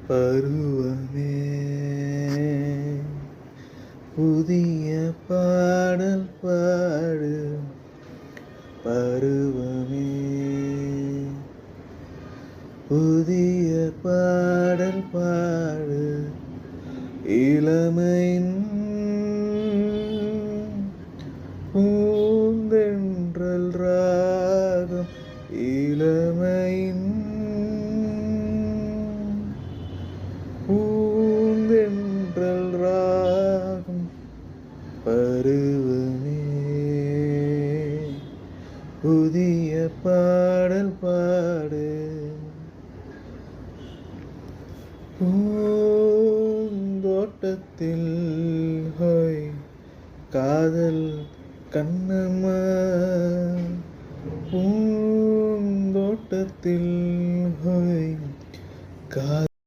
பருவமே புதிய பாடல் பாடு. பருவமே புதிய பாடல் பாடு. இளமையின் பூந்தென்றல் ராகம். இளமையின் பூந்தென்றல் ராகம். பருவமே புதிய பாடல் பாடு. பூந்தோட்டத்தில் ஹோய் காதல் கண்ணம்மா. பூந்தோட்டத்தில் ஹோய் காதல்